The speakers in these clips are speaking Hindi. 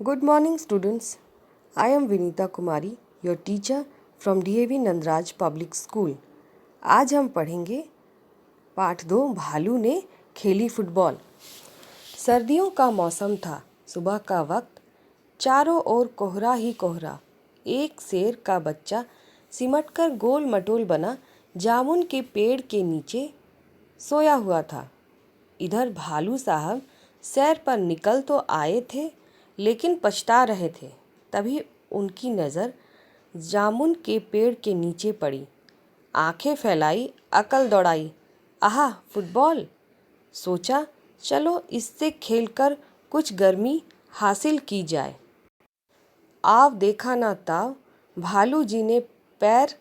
Good morning, students. I am Vinita Kumari, your teacher from DAV Nandraj public school. आज हम पढ़ेंगे पाठ 2 भालू ने खेली फुटबॉल। सर्दियों का मौसम था। सुबह का वक्त, चारों ओर कोहरा ही कोहरा। एक शेर का बच्चा सिमटकर गोल मटोल बना जामुन के पेड़ के नीचे सोया हुआ था। इधर भालू साहब सैर पर निकल तो आए थे, लेकिन पछता रहे थे। तभी उनकी नज़र जामुन के पेड़ के नीचे पड़ी। आंखें फैलाई, अकल दौड़ाई। आहा, फुटबॉल! सोचा, चलो इससे खेलकर कुछ गर्मी हासिल की जाए। आव देखा ना ताव, भालू जी ने पैर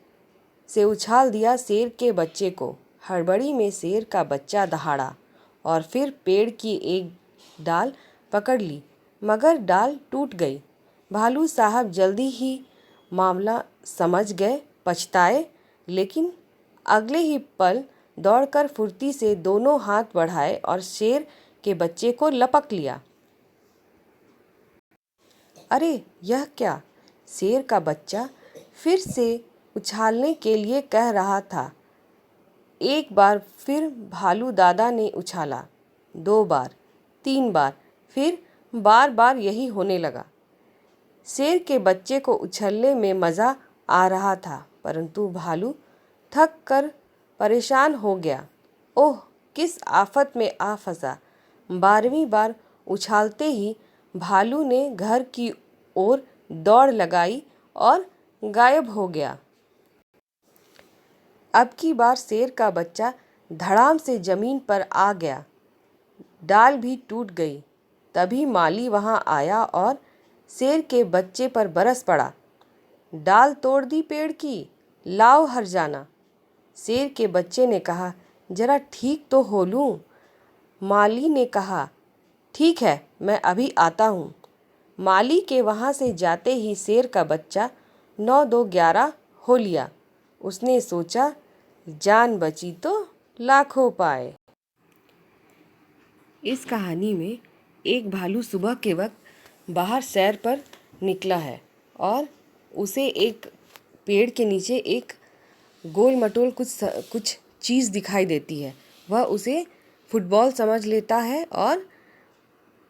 से उछाल दिया शेर के बच्चे को। हड़बड़ी में शेर का बच्चा दहाड़ा और फिर पेड़ की एक डाल पकड़ ली, मगर डाल टूट गई। भालू साहब जल्दी ही मामला समझ गए, पछताए, लेकिन अगले ही पल दौड़कर फुर्ती से दोनों हाथ बढ़ाए और शेर के बच्चे को लपक लिया। अरे, यह क्या? शेर का बच्चा फिर से उछालने के लिए कह रहा था। एक बार फिर भालू दादा ने उछाला, 2 बार, 3 बार, फिर बार बार यही होने लगा। शेर के बच्चे को उछलने में मज़ा आ रहा था, परंतु भालू थक कर परेशान हो गया। ओह, किस आफत में आ फंसा! 12वीं बार उछालते ही भालू ने घर की ओर दौड़ लगाई और गायब हो गया। अब की बार शेर का बच्चा धड़ाम से जमीन पर आ गया। डाल भी टूट गई। तभी माली वहां आया और शेर के बच्चे पर बरस पड़ा। डाल तोड़ दी पेड़ की, लाओ हरजाना। शेर के बच्चे ने कहा, जरा ठीक तो हो लूं। माली ने कहा, ठीक है, मैं अभी आता हूँ। माली के वहाँ से जाते ही शेर का बच्चा 9-2-11 हो लिया। उसने सोचा, जान बची तो लाखों पाए। इस कहानी में एक भालू सुबह के वक्त बाहर सैर पर निकला है और उसे एक पेड़ के नीचे एक गोल मटोल कुछ चीज़ दिखाई देती है। वह उसे फुटबॉल समझ लेता है और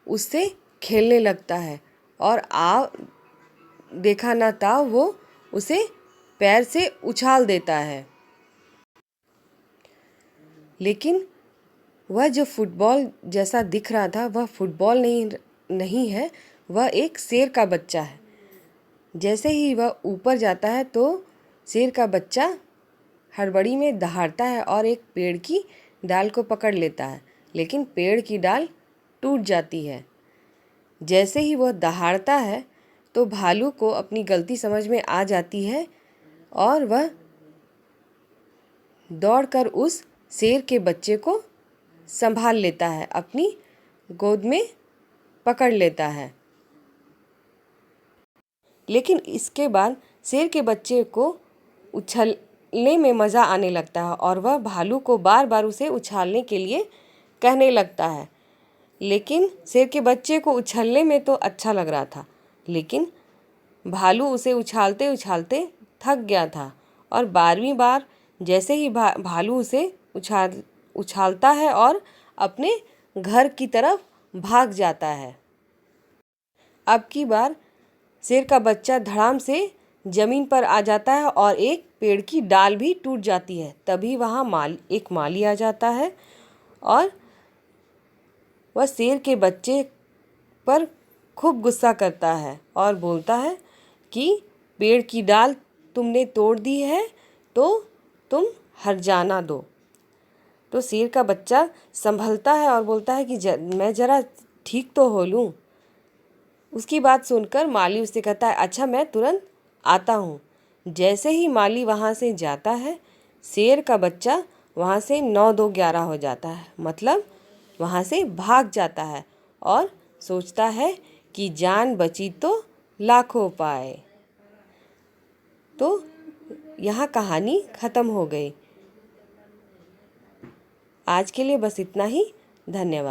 उससे खेलने लगता है और देखा ना था वो उसे पैर से उछाल देता है। लेकिन वह जो फुटबॉल जैसा दिख रहा था, वह फुटबॉल नहीं है, वह एक शेर का बच्चा है। जैसे ही वह ऊपर जाता है तो शेर का बच्चा हड़बड़ी में दहाड़ता है और एक पेड़ की डाल को पकड़ लेता है, लेकिन पेड़ की डाल टूट जाती है। जैसे ही वह दहाड़ता है तो भालू को अपनी गलती समझ में आ जाती है और वह दौड़कर उस शेर के बच्चे को संभाल लेता है, अपनी गोद में पकड़ लेता है। लेकिन इसके बाद शेर के बच्चे को उछलने में मज़ा आने लगता है और वह भालू को बार बार उसे उछालने के लिए कहने लगता है। लेकिन शेर के बच्चे को उछलने में तो अच्छा लग रहा था, लेकिन भालू उसे उछालते उछालते थक गया था और 12वीं बार जैसे ही भालू उसे उछालता है और अपने घर की तरफ भाग जाता है। अब की बार शेर का बच्चा धड़ाम से ज़मीन पर आ जाता है और एक पेड़ की डाल भी टूट जाती है। तभी वहाँ एक माली आ जाता है और वह शेर के बच्चे पर खूब गुस्सा करता है और बोलता है कि पेड़ की डाल तुमने तोड़ दी है तो तुम हर्जाना दो। तो शेर का बच्चा संभलता है और बोलता है कि मैं ज़रा ठीक तो हो लूँ। उसकी बात सुनकर माली उससे कहता है, अच्छा, मैं तुरंत आता हूँ। जैसे ही माली वहाँ से जाता है, शेर का बच्चा वहाँ से 9-2-11 हो जाता है, मतलब वहाँ से भाग जाता है और सोचता है कि जान बची तो लाखों पाए। तो यहाँ कहानी ख़त्म हो गई। आज के लिए बस इतना ही। धन्यवाद।